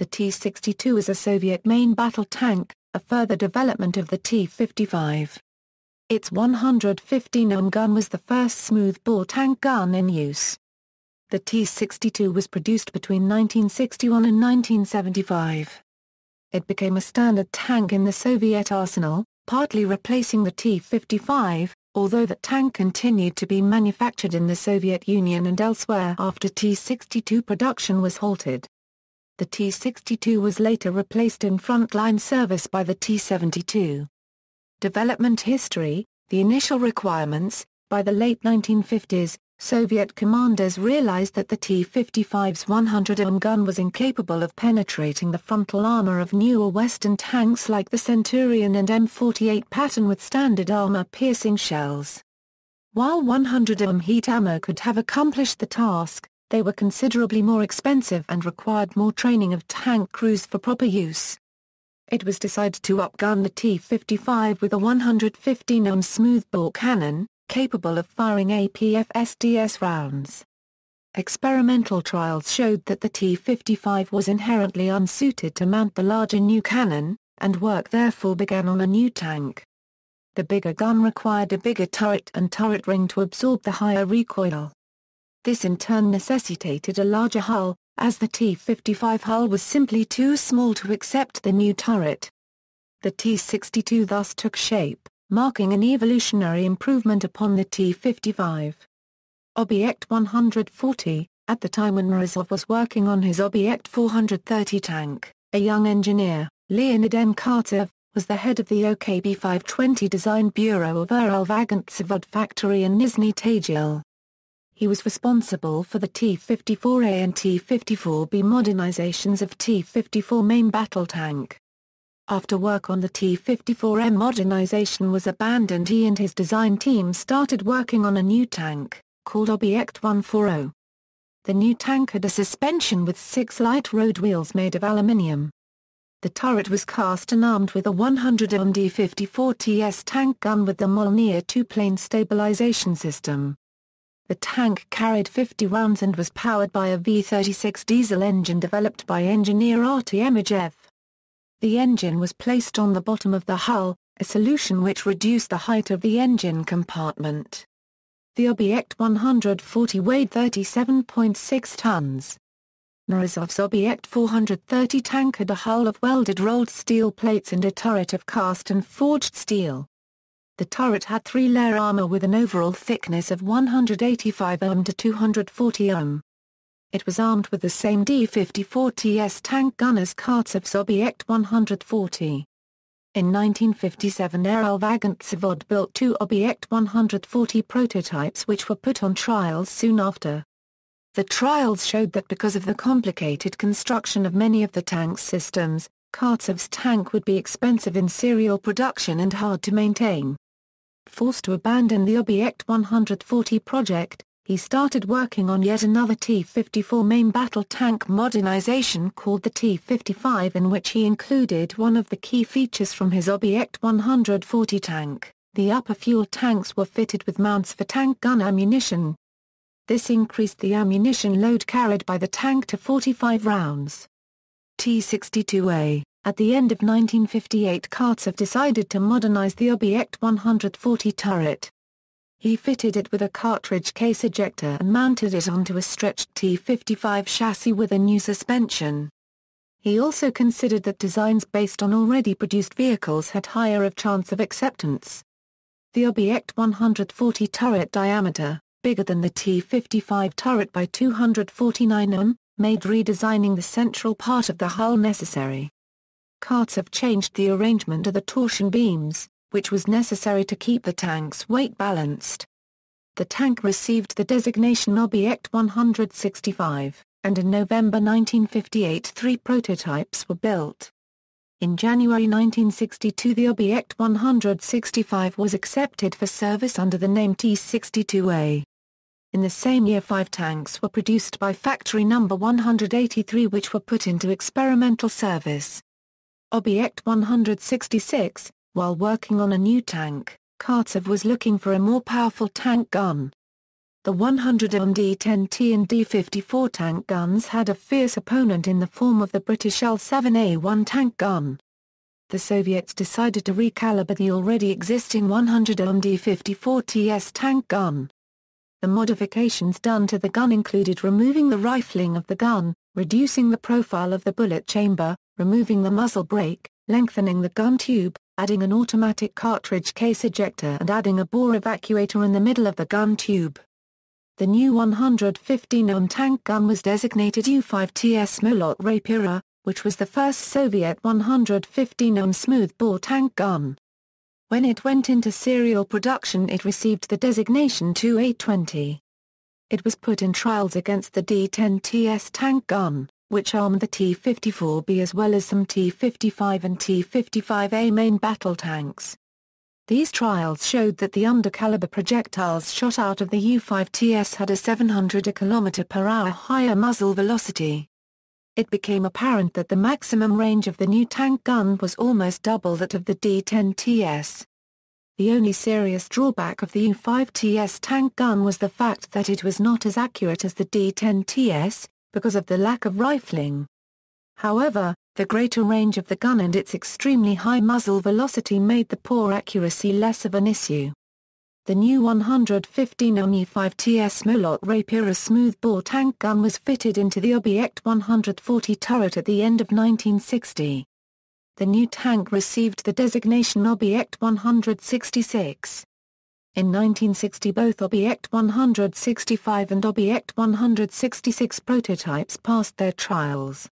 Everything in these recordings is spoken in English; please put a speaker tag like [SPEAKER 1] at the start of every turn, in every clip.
[SPEAKER 1] The T-62 is a Soviet main battle tank, a further development of the T-55. Its 115 gun was the first smoothbore tank gun in use. The T-62 was produced between 1961 and 1975. It became a standard tank in the Soviet arsenal, partly replacing the T-55, although the tank continued to be manufactured in the Soviet Union and elsewhere after T-62 production was halted. The T-62 was later replaced in frontline service by the T-72. Development history. The initial requirements. By the late 1950s, Soviet commanders realized that the T-55's 100 gun was incapable of penetrating the frontal armor of newer Western tanks like the Centurion and M48 pattern with standard armor-piercing shells. While 100 heat ammo could have accomplished the task, they were considerably more expensive and required more training of tank crews for proper use. It was decided to upgun the T-55 with a 115 smoothbore cannon, capable of firing APF-SDS rounds. Experimental trials showed that the T-55 was inherently unsuited to mount the larger new cannon, and work therefore began on a new tank. The bigger gun required a bigger turret and turret ring to absorb the higher recoil. This in turn necessitated a larger hull, as the T-55 hull was simply too small to accept the new turret. The T-62 thus took shape, marking an evolutionary improvement upon the T-55. Object 140. At the time when Morozov was working on his Object 430 tank, a young engineer, Leonid N. Kartsev, was the head of the OKB 520 Design Bureau of Uralvagantsevod factory in Nizhny Tagil. He was responsible for the T-54A and T-54B modernizations of T-54 main battle tank. After work on the T-54M modernization was abandoned, he and his design team started working on a new tank, called Object 140. The new tank had a suspension with 6 light road wheels made of aluminium. The turret was cast and armed with a 100 D-54TS tank gun with the Molniya two-plane stabilization system. The tank carried 50 rounds and was powered by a V-36 diesel engine developed by engineer Artyom. The engine was placed on the bottom of the hull, a solution which reduced the height of the engine compartment. The Object 140 weighed 37.6 tons. Morozov's Object 430 tank had a hull of welded rolled steel plates and a turret of cast and forged steel. The turret had 3-layer armor with an overall thickness of 185 to 240 It was armed with the same D-54TS tank gun as Kartsev's Object 140. In 1957 Uralvagantsevod built 2 Object 140 prototypes which were put on trials soon after. The trials showed that because of the complicated construction of many of the tank's systems, Kartsev's tank would be expensive in serial production and hard to maintain. Forced to abandon the Object 140 project, he started working on yet another T-54 main battle tank modernization called the T-55, in which he included one of the key features from his Object 140 tank. The upper fuel tanks were fitted with mounts for tank gun ammunition. This increased the ammunition load carried by the tank to 45 rounds. T-62A. At the end of 1958, Kartsev decided to modernize the Object 140 turret. He fitted it with a cartridge case ejector and mounted it onto a stretched T-55 chassis with a new suspension. He also considered that designs based on already produced vehicles had higher of chance of acceptance. The Object 140 turret diameter, bigger than the T-55 turret by 249 made redesigning the central part of the hull necessary. Kartsev changed the arrangement of the torsion beams, which was necessary to keep the tank's weight balanced. The tank received the designation Object 165, and in November 1958 3 prototypes were built. In January 1962 the Object 165 was accepted for service under the name T-62A. In the same year 5 tanks were produced by factory number 183 which were put into experimental service. Object 166, while working on a new tank, Kartsev was looking for a more powerful tank gun. The 100mm D-10T and D-54 tank guns had a fierce opponent in the form of the British L-7A1 tank gun. The Soviets decided to recalibrate the already existing 100mm D-54TS tank gun. The modifications done to the gun included removing the rifling of the gun, reducing the profile of the bullet chamber, removing the muzzle brake, lengthening the gun tube, adding an automatic cartridge case ejector and adding a bore evacuator in the middle of the gun tube. The new 115mm tank gun was designated U-5TS Molot Rapira, which was the first Soviet 115mm smoothbore tank gun. When it went into serial production it received the designation 2A20. It was put in trials against the D-10TS tank gun, which armed the T-54B as well as some T-55 and T-55A main battle tanks. These trials showed that the undercaliber projectiles shot out of the U-5TS had a 700 km/h higher muzzle velocity. It became apparent that the maximum range of the new tank gun was almost double that of the D-10TS. The only serious drawback of the U-5TS tank gun was the fact that it was not as accurate as the D-10TS, because of the lack of rifling. However, the greater range of the gun and its extremely high muzzle velocity made the poor accuracy less of an issue. The new 115mm U-5TS Molot Rapira smoothbore tank gun was fitted into the Objekt 140 turret at the end of 1960. The new tank received the designation Objekt 166. In 1960 both Objekt 165 and Objekt 166 prototypes passed their trials.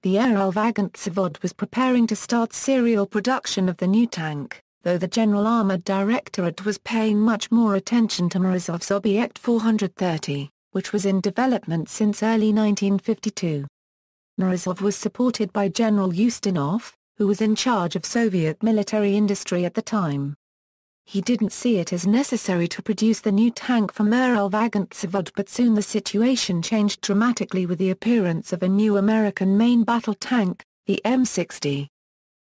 [SPEAKER 1] The Aerolvagant was preparing to start serial production of the new tank, though the General Armoured Directorate was paying much more attention to Morozov's Objekt 430, which was in development since early 1952. Morozov was supported by General Ustinov, who was in charge of Soviet military industry at the time. He didn't see it as necessary to produce the new tank from Aerolvagant, but soon the situation changed dramatically with the appearance of a new American main battle tank, the M60.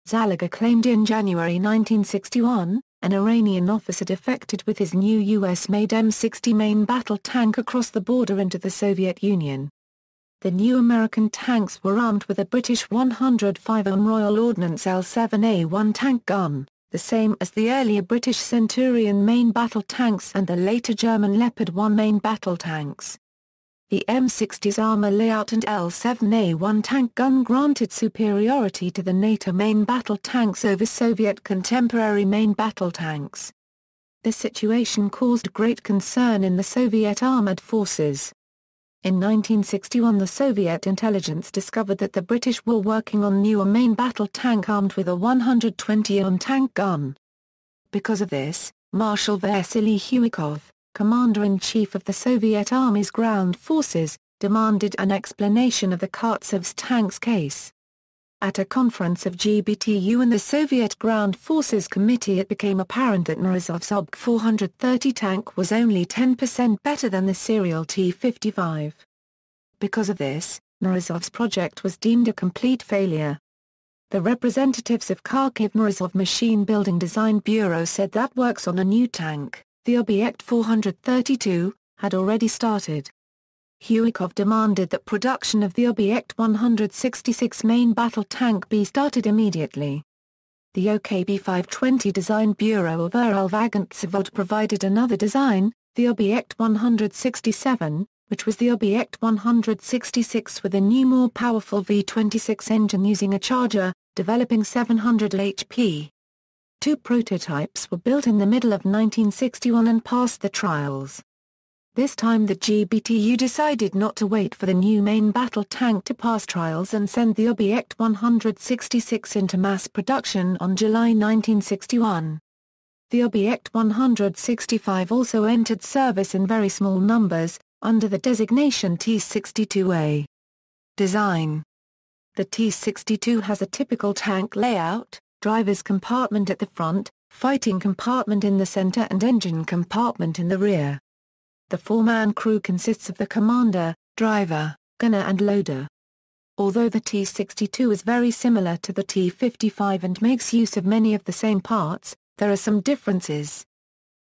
[SPEAKER 1] Zaliga claimed in January 1961, an Iranian officer defected with his new US-made M60 main battle tank across the border into the Soviet Union. The new American tanks were armed with a British 105mm Royal Ordnance L7A1 tank gun, the same as the earlier British Centurion main battle tanks and the later German Leopard 1 main battle tanks. The M60's armor layout and L7A1 tank gun granted superiority to the NATO main battle tanks over Soviet contemporary main battle tanks. This situation caused great concern in the Soviet armored forces. In 1961 the Soviet intelligence discovered that the British were working on newer main battle tank armed with a 120mm tank gun. Because of this, Marshal Vasily Huikov, Commander-in-Chief of the Soviet Army's ground forces, demanded an explanation of the Kartsev's tank's case. At a conference of GBTU and the Soviet Ground Forces Committee it became apparent that Morozov's Objekt 430 tank was only 10% better than the serial T-55. Because of this, Morozov's project was deemed a complete failure. The representatives of Kharkiv Morozov Machine Building Design Bureau said that works on a new tank, the Objekt 432, had already started. Huikov demanded that production of the Objekt 166 main battle tank be started immediately. The OKB 520 Design Bureau of Aerolvagant provided another design, the Objekt 167, which was the Objekt 166 with a new more powerful V26 engine using a charger, developing 700 HP. Two prototypes were built in the middle of 1961 and passed the trials. This time the GBTU decided not to wait for the new main battle tank to pass trials and send the Objekt 166 into mass production on July 1961. The Objekt 165 also entered service in very small numbers, under the designation T-62A. Design. The T-62 has a typical tank layout, driver's compartment at the front, fighting compartment in the center and engine compartment in the rear. The four-man crew consists of the commander, driver, gunner and loader. Although the T-62 is very similar to the T-55 and makes use of many of the same parts, there are some differences.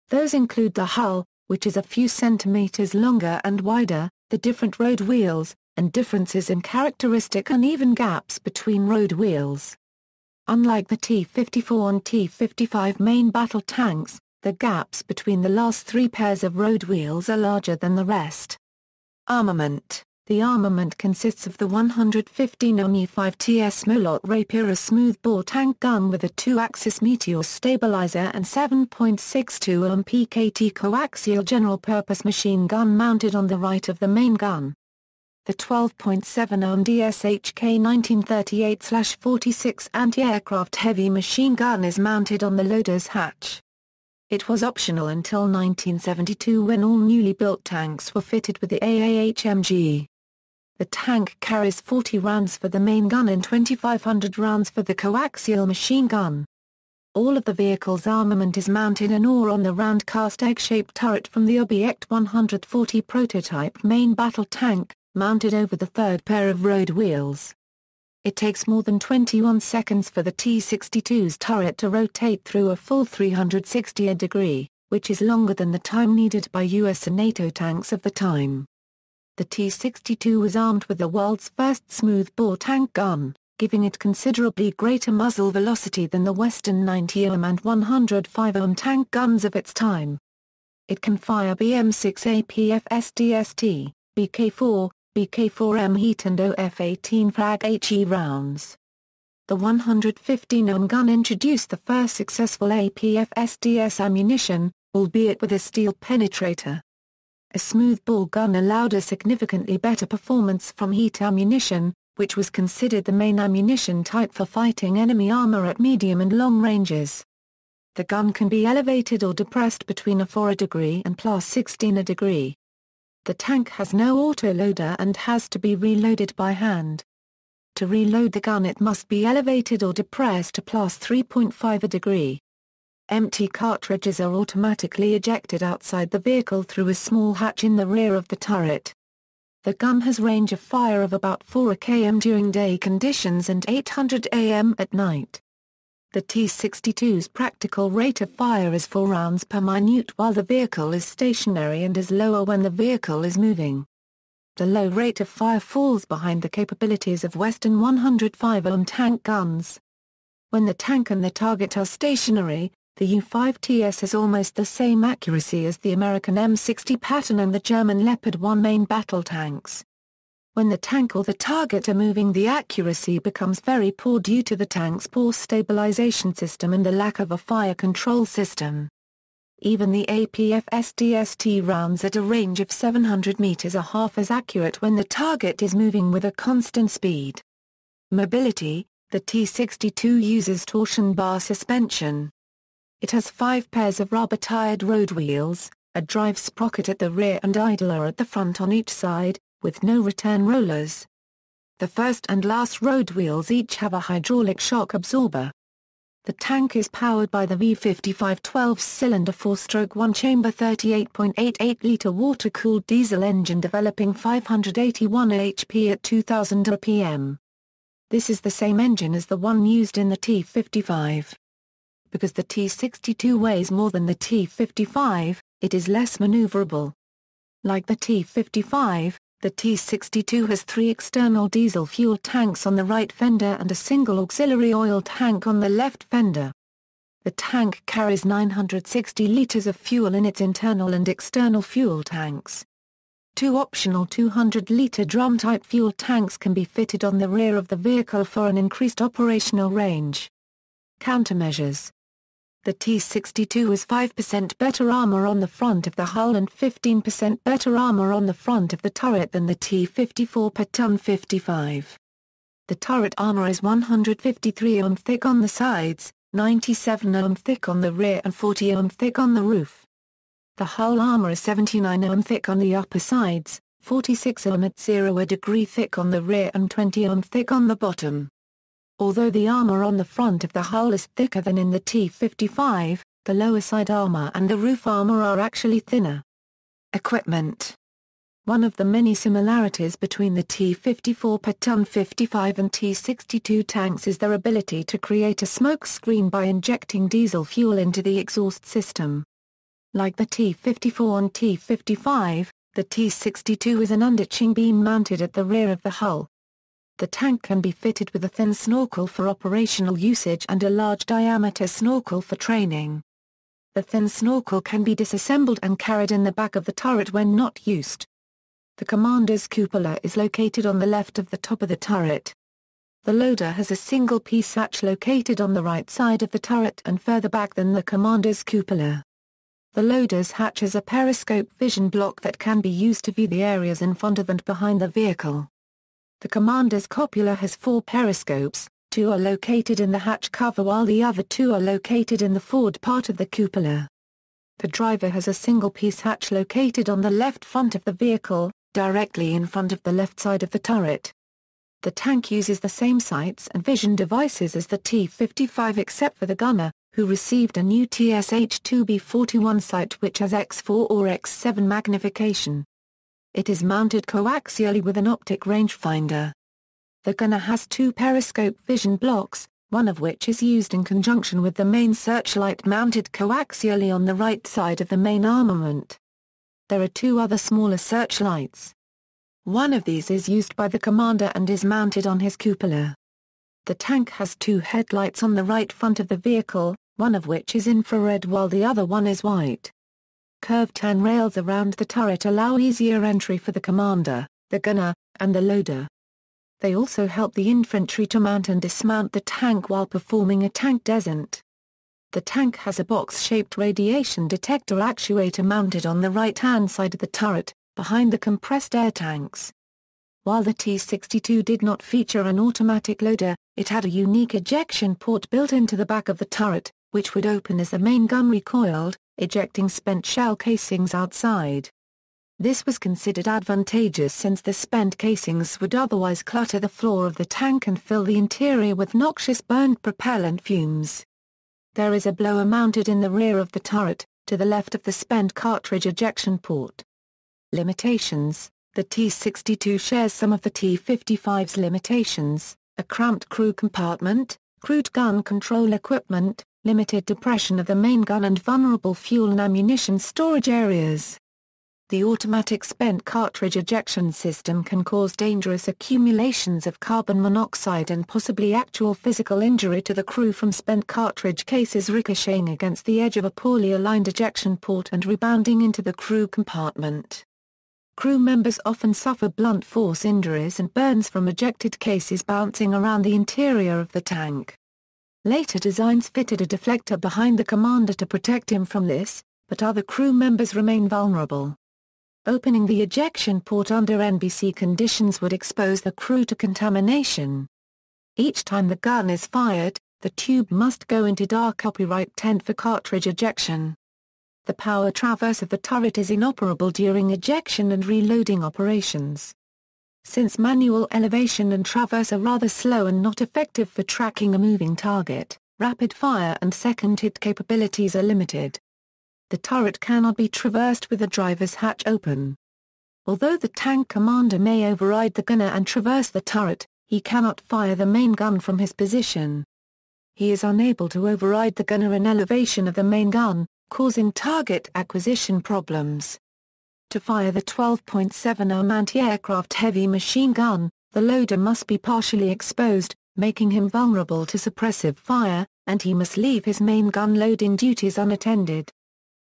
[SPEAKER 1] Those include the hull, which is a few centimeters longer and wider, the different road wheels, and differences in characteristic uneven gaps between road wheels. Unlike the T-54 and T-55 main battle tanks, the gaps between the last three pairs of road wheels are larger than the rest. Armament. The armament consists of the 115 U-5TS Smolot Rapier, a smoothbore tank gun with a 2-axis Meteor stabilizer, and 7.62 PKT coaxial general-purpose machine gun mounted on the right of the main gun. The 12.7 DSHK 1938/46 anti-aircraft heavy machine gun is mounted on the loader's hatch. It was optional until 1972, when all newly built tanks were fitted with the AAHMG. The tank carries 40 rounds for the main gun and 2,500 rounds for the coaxial machine gun. All of the vehicle's armament is mounted in or on the round cast egg-shaped turret from the Object 140 prototype main battle tank, mounted over the third pair of road wheels. It takes more than 21 seconds for the T-62's turret to rotate through a full 360 degree, which is longer than the time needed by US and NATO tanks of the time. The T-62 was armed with the world's first smoothbore tank gun, giving it considerably greater muzzle velocity than the Western 90 ohm and 105 ohm tank guns of its time. It can fire BM-6 APF-SDST, BK-4, BK-4M heat and OF-18 Frag HE rounds. The 115 ohm gun introduced the first successful APF-SDS ammunition, albeit with a steel penetrator. A smoothbore gun allowed a significantly better performance from heat ammunition, which was considered the main ammunition type for fighting enemy armor at medium and long ranges. The gun can be elevated or depressed between a 4 degree and +16 degree. The tank has no autoloader and has to be reloaded by hand. To reload the gun, it must be elevated or depressed to +3.5 degree. Empty cartridges are automatically ejected outside the vehicle through a small hatch in the rear of the turret. The gun has range of fire of about 4 km during day conditions and 800 am at night. The T-62's practical rate of fire is 4 rounds per minute while the vehicle is stationary, and is lower when the vehicle is moving. The low rate of fire falls behind the capabilities of Western 105 ohm tank guns. When the tank and the target are stationary, the U-5TS has almost the same accuracy as the American M60 Patton and the German Leopard 1 main battle tanks. When the tank or the target are moving, the accuracy becomes very poor due to the tank's poor stabilization system and the lack of a fire control system. Even the APF-SDST rounds at a range of 700 meters are half as accurate when the target is moving with a constant speed. Mobility. The T-62 uses torsion bar suspension. It has 5 pairs of rubber-tired road wheels, a drive sprocket at the rear and idler at the front on each side, with no return rollers. The first and last road wheels each have a hydraulic shock absorber. The tank is powered by the V55 12-cylinder 4-stroke 1-chamber 38.88-liter water-cooled diesel engine developing 581 HP at 2000 rpm. This is the same engine as the one used in the T-55. Because the T-62 weighs more than the T-55, it is less maneuverable. Like the T-55, the T-62 has 3 external diesel fuel tanks on the right fender and a single auxiliary oil tank on the left fender. The tank carries 960 liters of fuel in its internal and external fuel tanks. 2 optional 200-liter drum-type fuel tanks can be fitted on the rear of the vehicle for an increased operational range. Countermeasures. The T-62 has 5% better armor on the front of the hull and 15% better armor on the front of the turret than the T-54 Patton 55. The turret armor is 153 ohm thick on the sides, 97 ohm thick on the rear and 40 ohm thick on the roof. The hull armor is 79 ohm thick on the upper sides, 46 ohm at 0 degree thick on the rear and 20 ohm thick on the bottom. Although the armor on the front of the hull is thicker than in the T-55, the lower side armor and the roof armor are actually thinner. Equipment. One of the many similarities between the T-54 Patton 55 and T-62 tanks is their ability to create a smoke screen by injecting diesel fuel into the exhaust system. Like the T-54 and T-55, the T-62 is an unditching beam mounted at the rear of the hull. The tank can be fitted with a thin snorkel for operational usage and a large diameter snorkel for training. The thin snorkel can be disassembled and carried in the back of the turret when not used. The commander's cupola is located on the left of the top of the turret. The loader has a single-piece hatch located on the right side of the turret and further back than the commander's cupola. The loader's hatch has a periscope vision block that can be used to view the areas in front of and behind the vehicle. The commander's cupola has 4 periscopes, 2 are located in the hatch cover while the other 2 are located in the forward part of the cupola. The driver has a single-piece hatch located on the left front of the vehicle, directly in front of the left side of the turret. The tank uses the same sights and vision devices as the T-55 except for the gunner, who received a new TSH-2B41 sight which has X4 or X7 magnification. It is mounted coaxially with an optic rangefinder. The gunner has 2 periscope vision blocks, one of which is used in conjunction with the main searchlight mounted coaxially on the right side of the main armament. There are 2 other smaller searchlights. One of these is used by the commander and is mounted on his cupola. The tank has 2 headlights on the right front of the vehicle, one of which is infrared while the other one is white. Curved turn rails around the turret allow easier entry for the commander, the gunner, and the loader. They also help the infantry to mount and dismount the tank while performing a tank descent. The tank has a box-shaped radiation detector actuator mounted on the right-hand side of the turret, behind the compressed air tanks. While the T-62 did not feature an automatic loader, it had a unique ejection port built into the back of the turret, which would open as the main gun recoiled, ejecting spent shell casings outside. This was considered advantageous since the spent casings would otherwise clutter the floor of the tank and fill the interior with noxious burnt propellant fumes. There is a blower mounted in the rear of the turret, to the left of the spent cartridge ejection port. Limitations: the T-62 shares some of the T-55's limitations, a cramped crew compartment, crude gun control equipment, limited depression of the main gun and vulnerable fuel and ammunition storage areas. The automatic spent cartridge ejection system can cause dangerous accumulations of carbon monoxide and possibly actual physical injury to the crew from spent cartridge cases ricocheting against the edge of a poorly aligned ejection port and rebounding into the crew compartment. Crew members often suffer blunt force injuries and burns from ejected cases bouncing around the interior of the tank. Later designs fitted a deflector behind the commander to protect him from this, but other crew members remain vulnerable. Opening the ejection port under NBC conditions would expose the crew to contamination. Each time the gun is fired, the tube must go into dark upright tent for cartridge ejection. The power traverse of the turret is inoperable during ejection and reloading operations. Since manual elevation and traverse are rather slow and not effective for tracking a moving target, rapid fire and second hit capabilities are limited. The turret cannot be traversed with the driver's hatch open. Although the tank commander may override the gunner and traverse the turret, he cannot fire the main gun from his position. He is unable to override the gunner in elevation of the main gun, causing target acquisition problems. To fire the 12.70 anti-aircraft heavy machine gun, the loader must be partially exposed, making him vulnerable to suppressive fire, and he must leave his main gun loading duties unattended.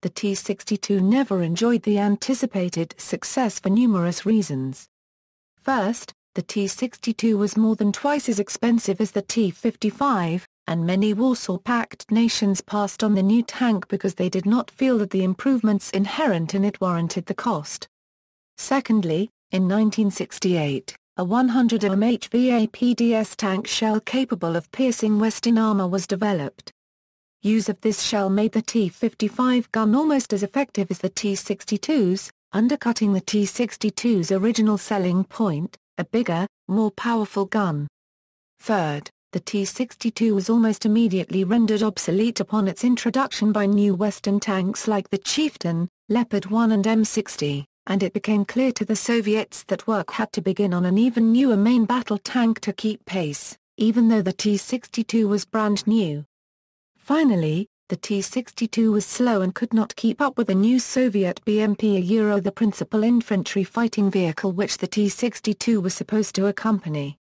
[SPEAKER 1] The T-62 never enjoyed the anticipated success for numerous reasons. First, the T-62 was more than twice as expensive as the T-55, and many Warsaw Pact nations passed on the new tank because they did not feel that the improvements inherent in it warranted the cost. Secondly, in 1968, a 100 mm HVA-PDS tank shell capable of piercing Western armor was developed. Use of this shell made the T-55 gun almost as effective as the T-62's, undercutting the T-62's original selling point, a bigger, more powerful gun. Third, the T-62 was almost immediately rendered obsolete upon its introduction by new Western tanks like the Chieftain, Leopard 1 and M60, and it became clear to the Soviets that work had to begin on an even newer main battle tank to keep pace, even though the T-62 was brand new. Finally, The T-62 was slow and could not keep up with the new Soviet BMP, the principal infantry fighting vehicle which the T-62 was supposed to accompany.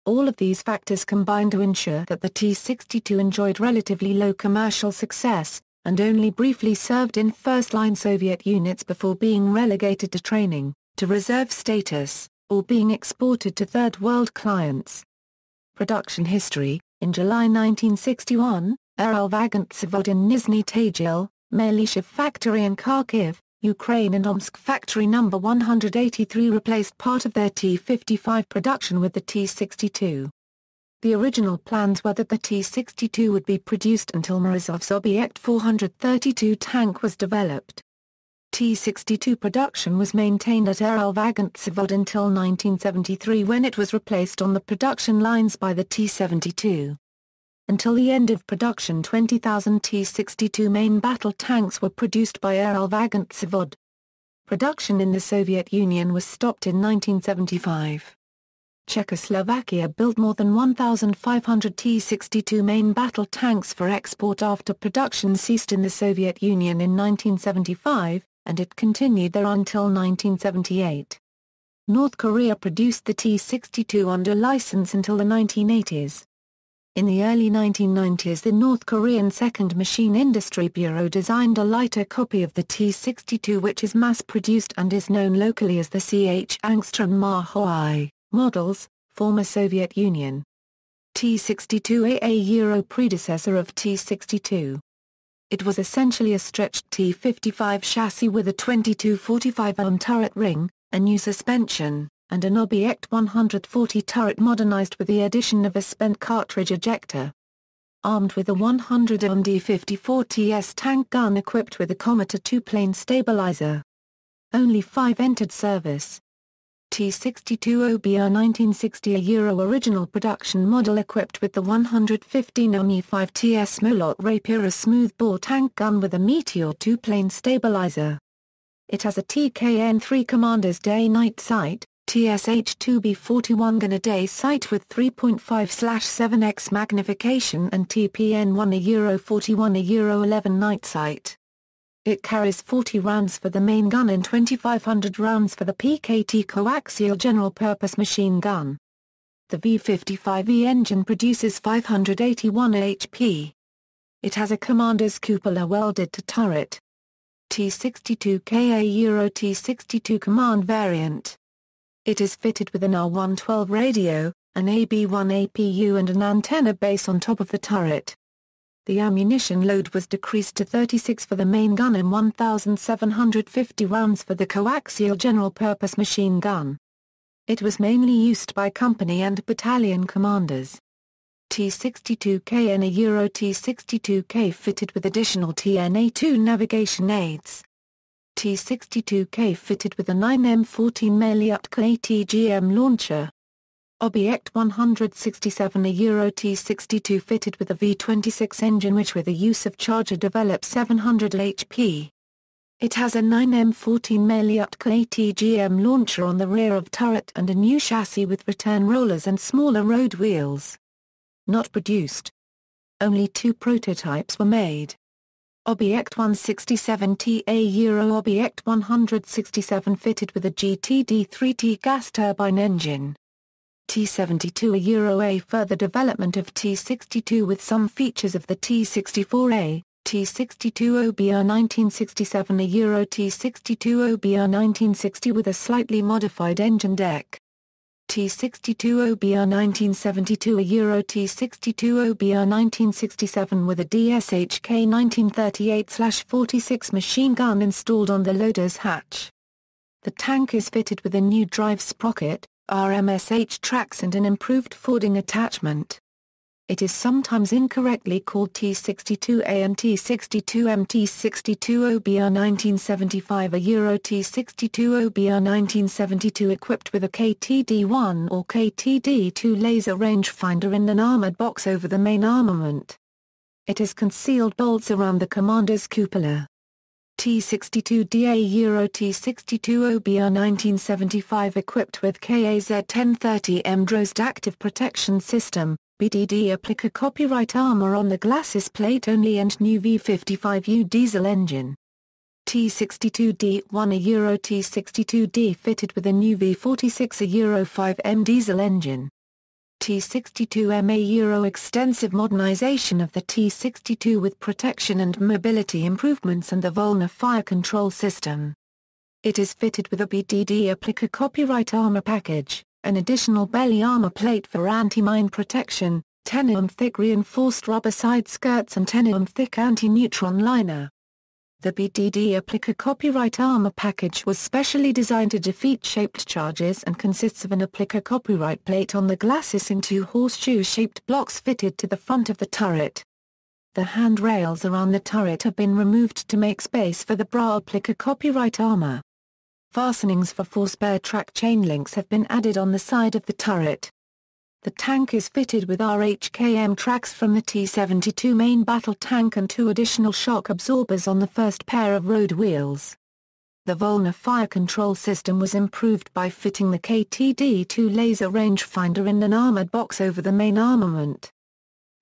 [SPEAKER 1] All of these factors combined to ensure that the T-62 enjoyed relatively low commercial success, and only briefly served in first-line Soviet units before being relegated to training, to reserve status, or being exported to Third World clients. Production history: in July 1961, Vagant-Zavod in Nizhny Tagil, Melyshev factory in Kharkiv, Ukraine and Omsk factory No. 183 replaced part of their T-55 production with the T-62. The original plans were that the T-62 would be produced until Morozov's Objekt 432 tank was developed. T-62 production was maintained at Vagant-Zavod until 1973 when it was replaced on the production lines by the T-72. Until the end of production, 20,000 T-62 main battle tanks were produced by Vagant-Zavod. Production in the Soviet Union was stopped in 1975. Czechoslovakia built more than 1,500 T-62 main battle tanks for export after production ceased in the Soviet Union in 1975, and it continued there until 1978. North Korea produced the T-62 under license until the 1980s. In the early 1990s, the North Korean Second Machine Industry Bureau designed a lighter copy of the T-62 which is mass-produced and is known locally as the Ch Angstrom Ma-Hoi models, former Soviet Union. T-62A predecessor of T-62. It was essentially a stretched T-55 chassis with a 22-45 turret ring, a new suspension, and an Objekt 140 turret modernized with the addition of a spent cartridge ejector. Armed with a 100 D-54TS tank gun equipped with a Comet two-plane stabilizer. Only 5 entered service. T-62 OBR 1960 original production model equipped with the 115 E5TS Molot Rapier, a smoothbore tank gun with a Meteor two-plane stabilizer. It has a TKN-3 Commander's day-night sight, TSH-2B41 gun a day sight with 3.5/7x magnification and TPN-1 41 11 night sight. It carries 40 rounds for the main gun and 2,500 rounds for the PKT coaxial general-purpose machine gun. The V-55E engine produces 581 HP. It has a commander's cupola welded to turret. T-62Ka T-62 command variant. It is fitted with an R112 radio, an AB1 APU and an antenna base on top of the turret. The ammunition load was decreased to 36 for the main gun and 1,750 rounds for the coaxial general-purpose machine gun. It was mainly used by company and battalion commanders. T-62K and a T-62K fitted with additional TNA-2 navigation aids. T-62K fitted with a 9M14 Melyutka ATGM launcher. Objekt 167 a T-62 fitted with a V26 engine which with the use of charger develops 700 HP. It has a 9M14 Melyutka ATGM launcher on the rear of turret and a new chassis with return rollers and smaller road wheels. Not produced. Only 2 prototypes were made. Objekt 167TA Objekt 167 fitted with a GTD3T gas turbine engine. T-72 a further development of T-62 with some features of the T-64A, T-62 OBR 1967 a T-62 OBR 1960 with a slightly modified engine deck. T-62 OBR 1972 a T-62 OBR 1967 with a DSHK 1938/46 machine gun installed on the loader's hatch. The tank is fitted with a new drive sprocket, RMSH tracks and an improved fording attachment. It is sometimes incorrectly called T-62A and T-62M. T-62 OBR 1975 a T-62 OBR 1972 equipped with a KTD-1 or KTD-2 laser rangefinder in an armored box over the main armament. It has concealed bolts around the commander's cupola. T-62DA T-62 OBR 1975 equipped with KAZ-1030M Drost active protection system, BDD applique copyright armor on the glacis plate only and new V55U diesel engine. T-62D1 a Euro T-62D fitted with a new V46 a Euro 5M diesel engine. T-62M a Euro extensive modernization of the T-62 with protection and mobility improvements and the Volna fire control system. It is fitted with a BDD applique copyright armor package, an additional belly armor plate for anti-mine protection, 10 thick reinforced rubber side skirts and 10 thick anti-neutron liner. The BDD applique copyright armor package was specially designed to defeat shaped charges and consists of an applique copyright plate on the glacis in two horseshoe-shaped blocks fitted to the front of the turret. The handrails around the turret have been removed to make space for the bra applique copyright armor. Fastenings for 4 spare track chain links have been added on the side of the turret. The tank is fitted with RHKM tracks from the T-72 main battle tank and 2 additional shock absorbers on the first pair of road wheels. The Volna fire control system was improved by fitting the KTD-2 laser rangefinder in an armored box over the main armament.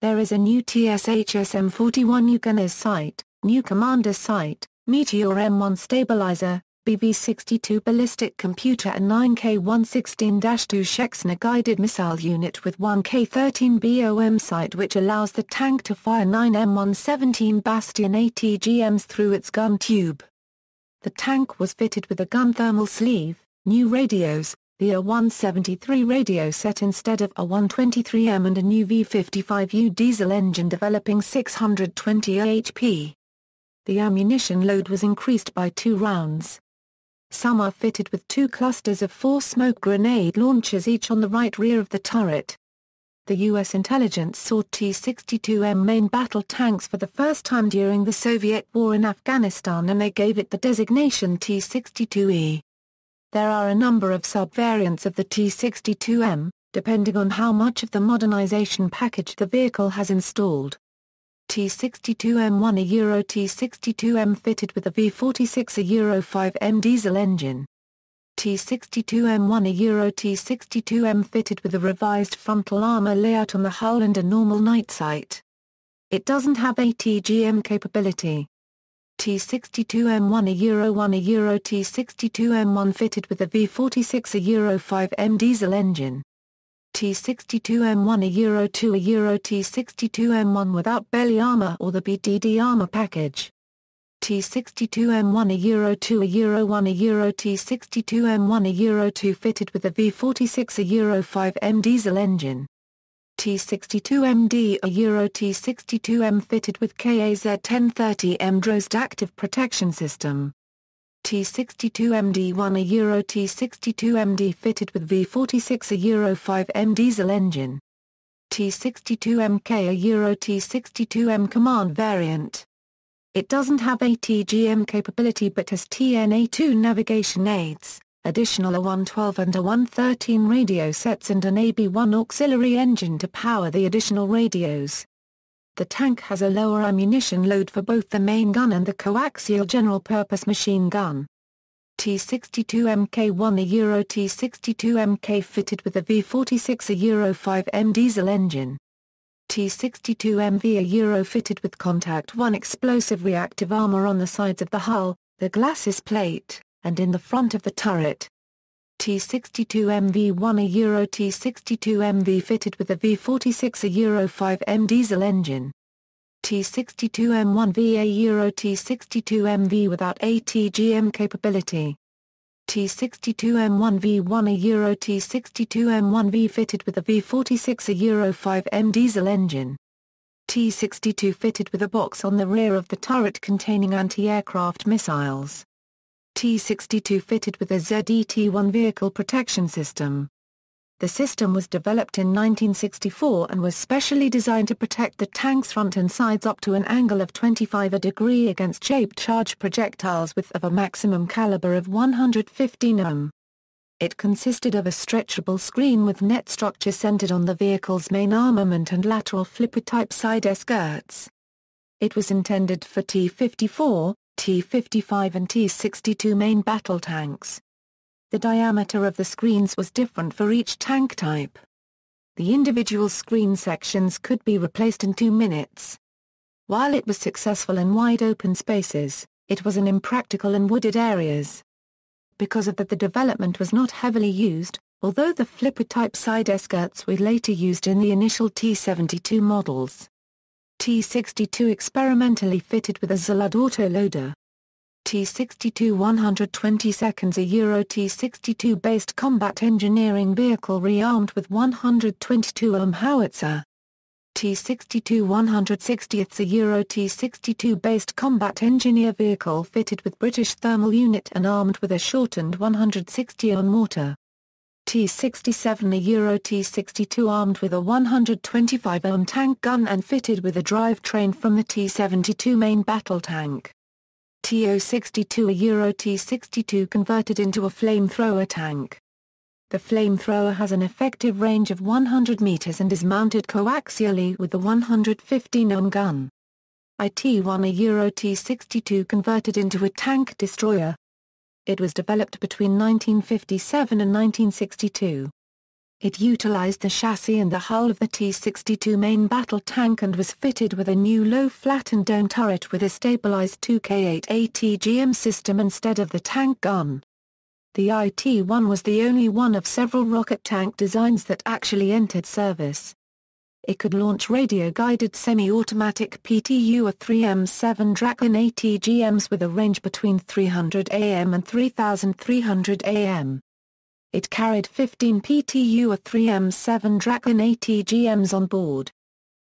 [SPEAKER 1] There is a new TSHSM-41 gunner's sight, new commander's sight, Meteor M1 stabilizer, BB-62 ballistic computer and 9K-116-2 Shexner guided missile unit with 1K-13 BOM sight which allows the tank to fire 9 M117 Bastion ATGMs through its gun tube. The tank was fitted with a gun thermal sleeve, new radios, the A173 radio set instead of A123M and a new V55U diesel engine developing 620 HP. The ammunition load was increased by 2 rounds. Some are fitted with 2 clusters of 4 smoke grenade launchers each on the right rear of the turret. The U.S. intelligence saw T-62M main battle tanks for the first time during the Soviet war in Afghanistan and they gave it the designation T-62E. There are a number of sub-variants of the T-62M, depending on how much of the modernization package the vehicle has installed. T-62M1 a Euro T-62M fitted with a V46 a Euro 5M diesel engine. T-62M1 a Euro T-62M fitted with a revised frontal armor layout on the hull and a normal night sight. It doesn't have ATGM capability. T-62M1 a Euro 1 a Euro T-62M1 fitted with a V46 a Euro 5M diesel engine. T-62M1 a Euro 2 a Euro T-62M1 without belly armor or the BDD armor package. T-62M1 a Euro 2 a Euro 1 a Euro T-62M1 a Euro 2 fitted with a V46 a Euro 5M diesel engine. T-62MD a Euro T-62M fitted with KAZ-1030M Drost active protection system. T-62MD1 a Euro T-62MD fitted with V46 a Euro 5M diesel engine. T-62MK a Euro T-62M command variant. It doesn't have ATGM capability but has TNA-2 navigation aids, additional A112 and A113 radio sets and an AB-1 auxiliary engine to power the additional radios. The tank has a lower ammunition load for both the main gun and the coaxial general-purpose machine gun. T-62MK1 a Euro T-62MK fitted with a V46 a Euro 5M diesel engine. T-62MV a Euro fitted with Contact 1 explosive reactive armor on the sides of the hull, the glacis plate, and in the front of the turret. T-62MV1 a Euro T-62MV fitted with a V46 a Euro 5M diesel engine. T-62M1V a Euro T-62MV without ATGM capability. T-62M1V1 a Euro T-62M1V fitted with a V46 a Euro 5M diesel engine. T-62 fitted with a box on the rear of the turret containing anti-aircraft missiles. T-62 fitted with a ZET-1 vehicle protection system. The system was developed in 1964 and was specially designed to protect the tank's front and sides up to an angle of 25 degrees against shaped charge projectiles with a maximum caliber of 115 mm. It consisted of a stretchable screen with net structure centered on the vehicle's main armament and lateral flipper-type side skirts. It was intended for T-54, T-55 and T-62 main battle tanks. The diameter of the screens was different for each tank type. The individual screen sections could be replaced in 2 minutes. While it was successful in wide open spaces, it was impractical in wooded areas. Because of that, the development was not heavily used, although the flipper-type side skirts were later used in the initial T-72 models. T-62 experimentally fitted with a Zalud autoloader. T-62 120 seconds a Euro T-62-based combat engineering vehicle rearmed with 122 howitzer. T-62 160th a Euro T-62-based combat engineer vehicle fitted with British thermal unit and armed with a shortened 160 mortar. T-67 a Euro T-62 armed with a 125 tank gun and fitted with a drivetrain from the T-72 main battle tank. T-62 a Euro T-62 converted into a flamethrower tank. The flamethrower has an effective range of 100 meters and is mounted coaxially with the 115 gun. IT-1 a Euro T-62 converted into a tank destroyer. It was developed between 1957 and 1962. It utilized the chassis and the hull of the T-62 main battle tank and was fitted with a new low-flattened dome turret with a stabilized 2K8 ATGM system instead of the tank gun. The IT-1 was the only one of several rocket tank designs that actually entered service. It could launch radio-guided semi-automatic PTU 3M7 Draken ATGMs with a range between 300 am and 3,300 am. It carried 15 PTU 3M7 Draken ATGMs on board.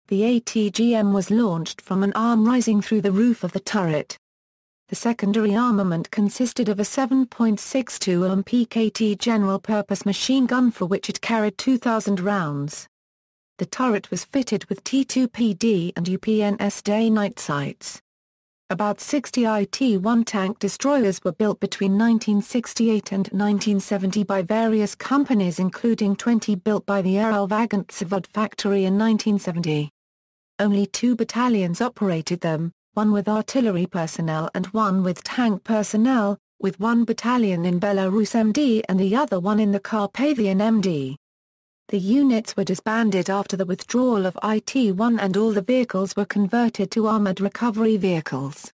[SPEAKER 1] The ATGM was launched from an arm rising through the roof of the turret. The secondary armament consisted of a 7.62 PKT general-purpose machine gun for which it carried 2,000 rounds. The turret was fitted with T2PD and UPNS day-night sights. About 60 IT-1 tank destroyers were built between 1968 and 1970 by various companies, including 20 built by the Erlvagant factory in 1970. Only 2 battalions operated them, one with artillery personnel and one with tank personnel, with one battalion in Belarus MD and the other one in the Carpathian MD. The units were disbanded after the withdrawal of IT-1 and all the vehicles were converted to armored recovery vehicles.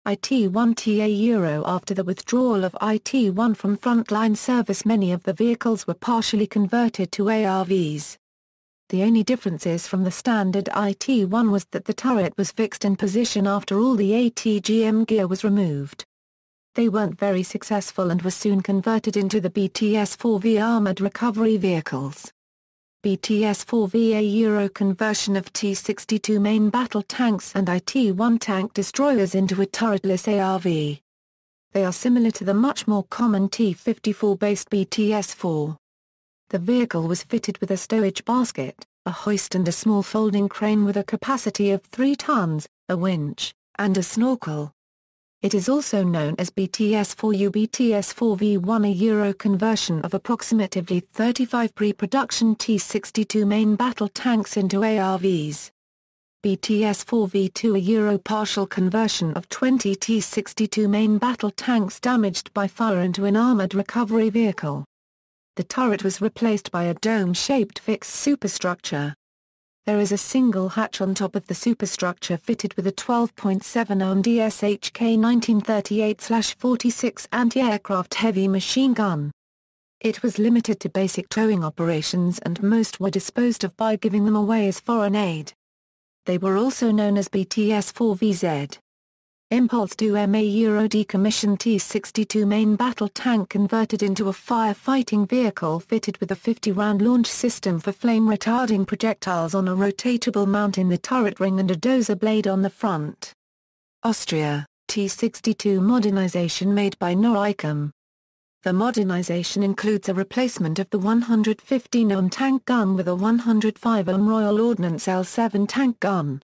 [SPEAKER 1] IT-1 TA Euro After the withdrawal of IT-1 from frontline service, many of the vehicles were partially converted to ARVs. The only differences from the standard IT-1 was that the turret was fixed in position after all the ATGM gear was removed. They weren't very successful and were soon converted into the BTS-4V armored recovery vehicles. BTS-4V a Euro conversion of T-62 main battle tanks and IT-1 tank destroyers into a turretless ARV. They are similar to the much more common T-54-based BTS-4. The vehicle was fitted with a stowage basket, a hoist and a small folding crane with a capacity of 3 tons, a winch, and a snorkel. It is also known as BTS-4U BTS-4V1 a Euro conversion of approximately 35 pre-production T-62 main battle tanks into ARVs. BTS-4V2 a Euro partial conversion of 20 T-62 main battle tanks damaged by fire into an armored recovery vehicle. The turret was replaced by a dome-shaped fixed superstructure. There is a single hatch on top of the superstructure fitted with a 12.7 DSHK 1938/46 anti-aircraft heavy machine gun. It was limited to basic towing operations and most were disposed of by giving them away as foreign aid. They were also known as BTS-4VZ. Impulse 2MA Euro decommissioned T-62 main battle tank converted into a firefighting vehicle fitted with a 50-round launch system for flame-retarding projectiles on a rotatable mount in the turret ring and a dozer blade on the front. Austria, T-62 modernization made by Noricum. The modernization includes a replacement of the 115 tank gun with a 105 Royal Ordnance L7 tank gun.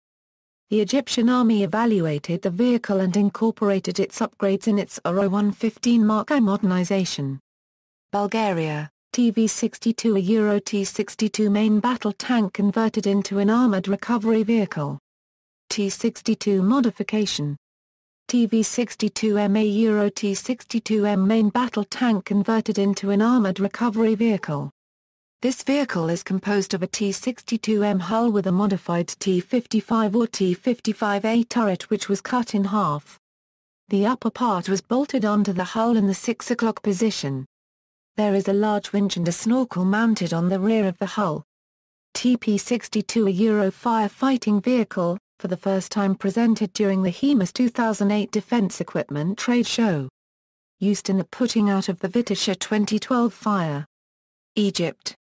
[SPEAKER 1] The Egyptian army evaluated the vehicle and incorporated its upgrades in its ORO-115 Mark I modernization. Bulgaria, TV-62 a Euro T-62 main battle tank converted into an armored recovery vehicle. T-62 modification. TV-62M a Euro T-62M main battle tank converted into an armored recovery vehicle. This vehicle is composed of a T-62M hull with a modified T-55 or T-55A turret which was cut in half. The upper part was bolted onto the hull in the 6 o'clock position. There is a large winch and a snorkel mounted on the rear of the hull. TP-62, a Euro firefighting vehicle, for the first time presented during the HEMAS 2008 Defense Equipment Trade Show. Used in the putting out of the Vitisha 2012 fire. Egypt.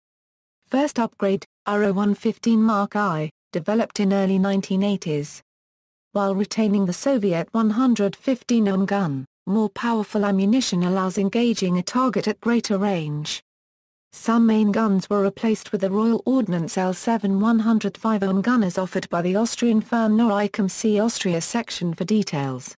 [SPEAKER 1] First upgrade, RO-115 Mark I, developed in early 1980s. While retaining the Soviet 115mm gun, more powerful ammunition allows engaging a target at greater range. Some main guns were replaced with the Royal Ordnance L7 105mm gun as offered by the Austrian firm Noricum. See Austria section for details.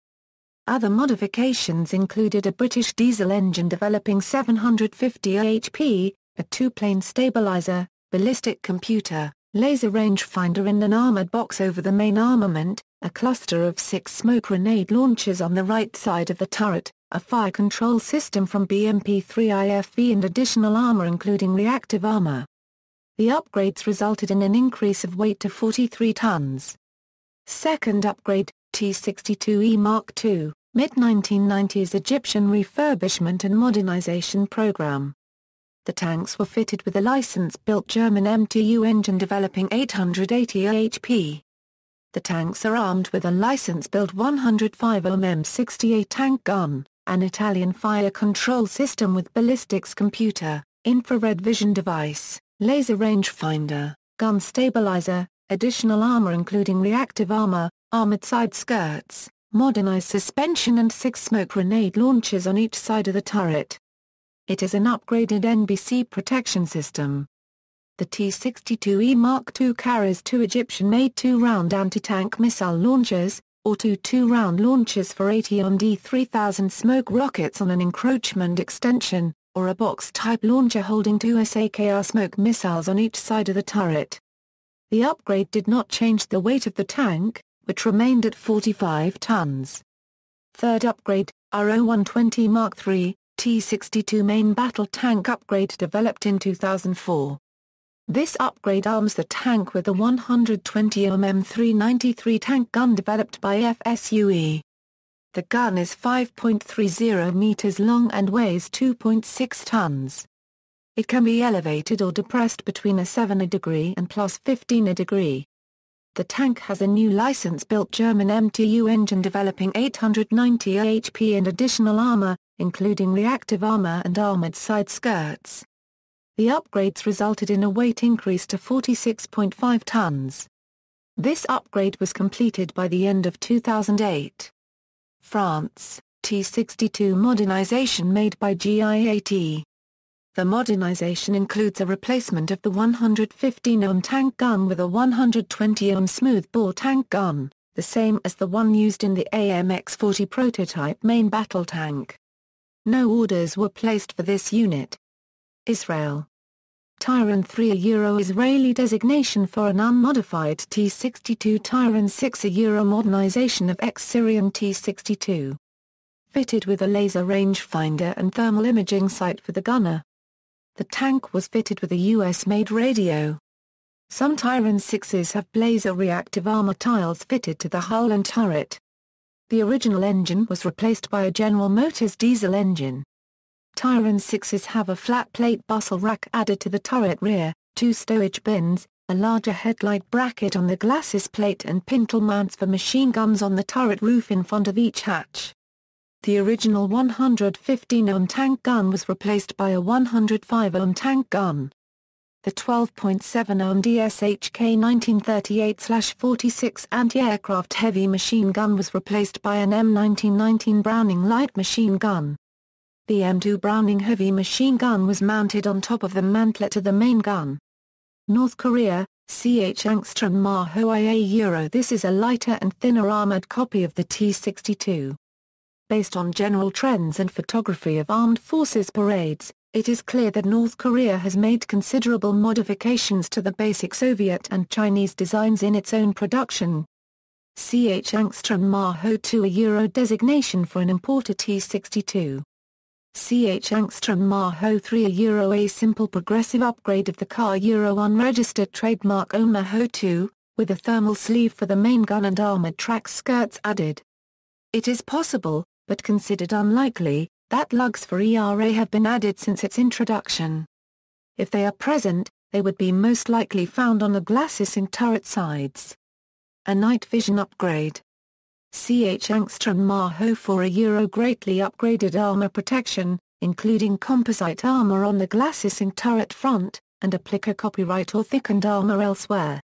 [SPEAKER 1] Other modifications included a British diesel engine developing 750 HP, a two-plane stabilizer, ballistic computer, laser rangefinder and an armored box over the main armament, a cluster of 6 smoke grenade launchers on the right side of the turret, a fire control system from BMP-3 and additional armor including reactive armor. The upgrades resulted in an increase of weight to 43 tons. Second upgrade, T-62E Mark II, mid-1990s Egyptian refurbishment and modernization program. The tanks were fitted with a license-built German MTU engine developing 880 HP. The tanks are armed with a license-built 105mm M68 tank gun, an Italian fire control system with ballistics computer, infrared vision device, laser rangefinder, gun stabilizer, additional armor including reactive armor, armored side skirts, modernized suspension and 6 smoke grenade launchers on each side of the turret. It is an upgraded NBC protection system. The T-62E Mark II carries 2 Egyptian-made 2-round anti-tank missile launchers, or 2 2-round launchers for 80 on D3000 smoke rockets on an encroachment extension, or a box-type launcher holding 2 SAKR smoke missiles on each side of the turret. The upgrade did not change the weight of the tank, which remained at 45 tons. Third upgrade, RO-120 Mark III, T-62 main battle tank upgrade developed in 2004. This upgrade arms the tank with a 120mm M393 tank gun developed by FSUE. The gun is 5.30 meters long and weighs 2.6 tons. It can be elevated or depressed between a 7° and plus 15°. The tank has a new license-built German MTU engine developing 890 HP and additional armor, including reactive armor and armored side skirts. The upgrades resulted in a weight increase to 46.5 tons. This upgrade was completed by the end of 2008. France, T-62 modernization made by GIAT. The modernization includes a replacement of the 115mm tank gun with a 120mm smoothbore tank gun, the same as the one used in the AMX-40 prototype main battle tank. No orders were placed for this unit. Israel. Tyran 3, a Euro-Israeli designation for an unmodified T-62 Tyran 6, a Euro modernization of ex-Syrian T-62. Fitted with a laser rangefinder and thermal imaging sight for the gunner. The tank was fitted with a US-made radio. Some Tyran 6s have blazer reactive armor tiles fitted to the hull and turret. The original engine was replaced by a General Motors diesel engine. Tyran 6s have a flat-plate bustle rack added to the turret rear, 2 stowage bins, a larger headlight bracket on the glacis plate and pintle mounts for machine guns on the turret roof in front of each hatch. The original 115mm tank gun was replaced by a 105mm tank gun. The 12.7mm DSHK 1938/46 anti-aircraft heavy machine gun was replaced by an M1919 Browning light machine gun. The M2 Browning heavy machine gun was mounted on top of the mantlet to the main gun. North Korea, CH Angstrom Maho IA Euro. This is a lighter and thinner armored copy of the T-62. Based on general trends and photography of armed forces parades, it is clear that North Korea has made considerable modifications to the basic Soviet and Chinese designs in its own production. CH Angstrom Maho II, a Euro designation for an imported T-62. Ch Angstrom Maho 3 a simple progressive upgrade of the car unregistered trademark Maho 2, with a thermal sleeve for the main gun and armored track skirts added. It is possible, but considered unlikely, that lugs for ERA have been added since its introduction. If they are present, they would be most likely found on the glacis in turret sides. A night vision upgrade. Ch Angstrom Maho 4 a greatly upgraded armor protection, including composite armor on the glacis in turret front, and appliqué copyright or thickened armor elsewhere.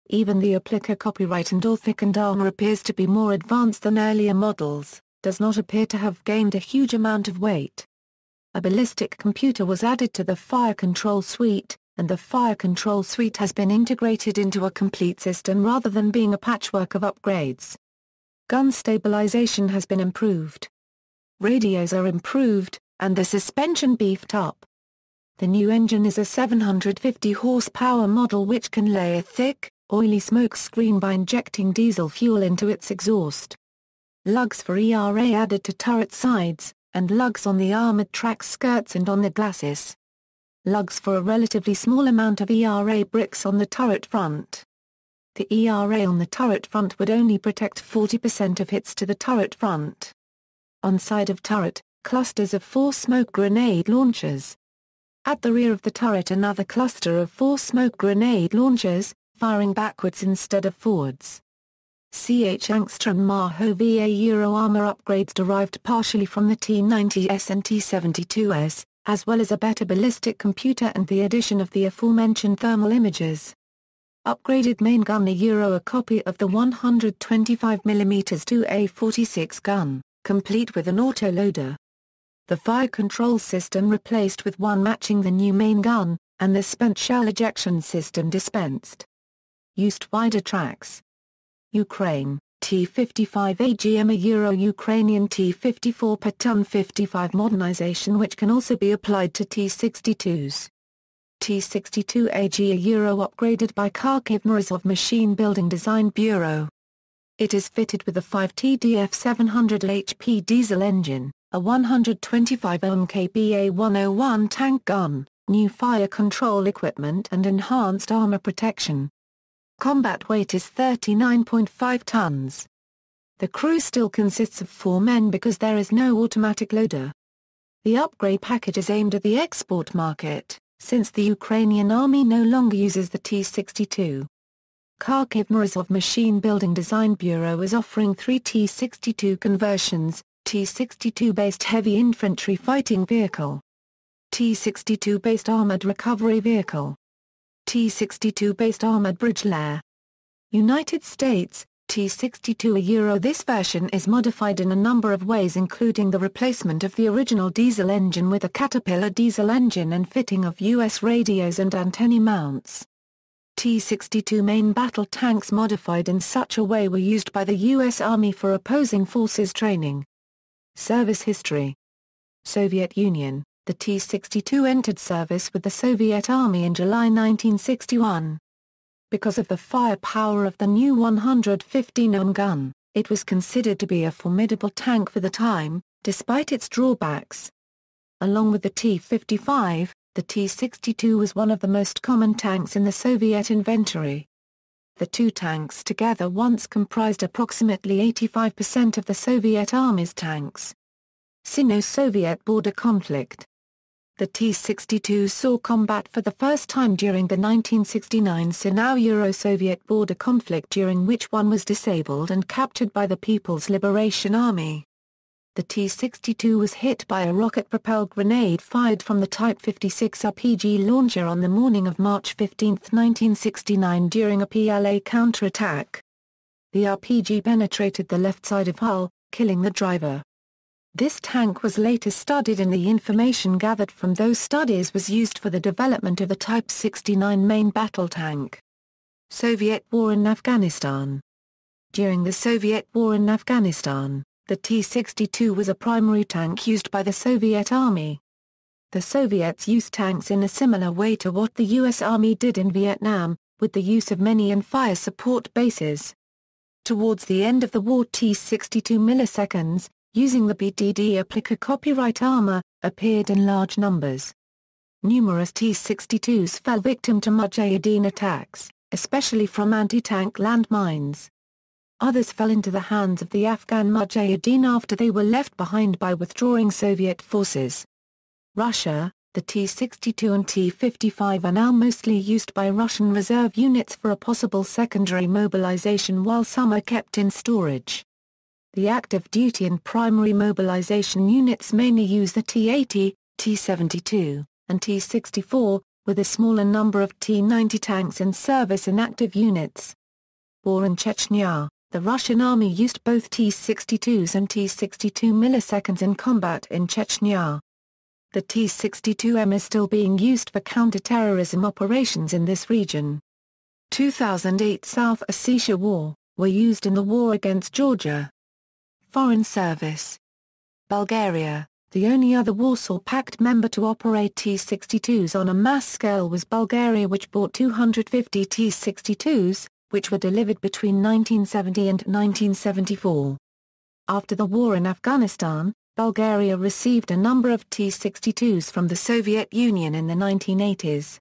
[SPEAKER 1] Even the appliqué copyright and or thickened armor appears to be more advanced than earlier models, does not appear to have gained a huge amount of weight. A ballistic computer was added to the fire control suite, and the fire control suite has been integrated into a complete system rather than being a patchwork of upgrades. Gun stabilization has been improved. Radios are improved, and the suspension beefed up. The new engine is a 750 horsepower model which can lay a thick, oily smoke screen by injecting diesel fuel into its exhaust. Lugs for ERA added to turret sides, and lugs on the armored track skirts and on the glacis. Lugs for a relatively small amount of ERA bricks on the turret front. The ERA on the turret front would only protect 40% of hits to the turret front. On side of turret, clusters of 4 smoke grenade launchers. At the rear of the turret another cluster of 4 smoke grenade launchers, firing backwards instead of forwards. Ch Angstrom Maho VA armor upgrades derived partially from the T-90S and T-72S, as well as a better ballistic computer and the addition of the aforementioned thermal imagers. Upgraded main gun a copy of the 125mm 2A46 gun, complete with an autoloader. The fire control system replaced with one matching the new main gun, and the spent shell ejection system dispensed. Used wider tracks. Ukraine, T-55 AGM Ukrainian T-54 per ton 55 modernization which can also be applied to T-62s. T-62 AG upgraded by Kharkiv Morozov Machine Building Design Bureau. It is fitted with a 5TDF 700 HP diesel engine, a 125 MKBA 101 tank gun, new fire control equipment and enhanced armor protection. Combat weight is 39.5 tons. The crew still consists of 4 men because there is no automatic loader. The upgrade package is aimed at the export market, since the Ukrainian army no longer uses the T-62. Kharkiv Morozov Machine Building Design Bureau is offering 3 T-62 conversions, T-62-based heavy infantry fighting vehicle, T-62-based armored recovery vehicle, T-62-based armored bridge layer. United States, T-62 This version is modified in a number of ways including the replacement of the original diesel engine with a Caterpillar diesel engine and fitting of U.S. radios and antennae mounts. T-62 main battle tanks modified in such a way were used by the U.S. Army for opposing forces training. Service history. Soviet Union. The T-62 entered service with the Soviet Army in July 1961. Because of the firepower of the new 115mm gun, it was considered to be a formidable tank for the time, despite its drawbacks. Along with the T-55, the T-62 was one of the most common tanks in the Soviet inventory. The two tanks together once comprised approximately 85% of the Soviet Army's tanks. Sino-Soviet border conflict. The T-62 saw combat for the first time during the 1969 Sino-Euro-Soviet border conflict during which one was disabled and captured by the People's Liberation Army. The T-62 was hit by a rocket-propelled grenade fired from the Type 56 RPG launcher on the morning of March 15, 1969 during a PLA counterattack. The RPG penetrated the left side of hull, killing the driver. This tank was later studied and the information gathered from those studies was used for the development of the Type 69 main battle tank. Soviet War in Afghanistan. During the Soviet War in Afghanistan, the T-62 was a primary tank used by the Soviet Army. The Soviets used tanks in a similar way to what the U.S. Army did in Vietnam, with the use of many and fire support bases. Towards the end of the war T-62 milliseconds, using the BDD applique copyright armor, appeared in large numbers. Numerous T-62s fell victim to Mujahideen attacks, especially from anti-tank landmines. Others fell into the hands of the Afghan Mujahideen after they were left behind by withdrawing Soviet forces. Russia, the T-62 and T-55 are now mostly used by Russian reserve units for a possible secondary mobilization, while some are kept in storage. The active duty and primary mobilization units mainly use the T-80, T-72, and T-64, with a smaller number of T-90 tanks in service in active units. War in Chechnya. The Russian army used both T-62s and T-62 milliseconds in combat in Chechnya. The T-62M is still being used for counter-terrorism operations in this region. 2008 South Ossetia War, were used in the war against Georgia. Foreign Service. Bulgaria, the only other Warsaw Pact member to operate T-62s on a mass scale was Bulgaria, which bought 250 T-62s, which were delivered between 1970 and 1974. After the war in Afghanistan, Bulgaria received a number of T-62s from the Soviet Union in the 1980s.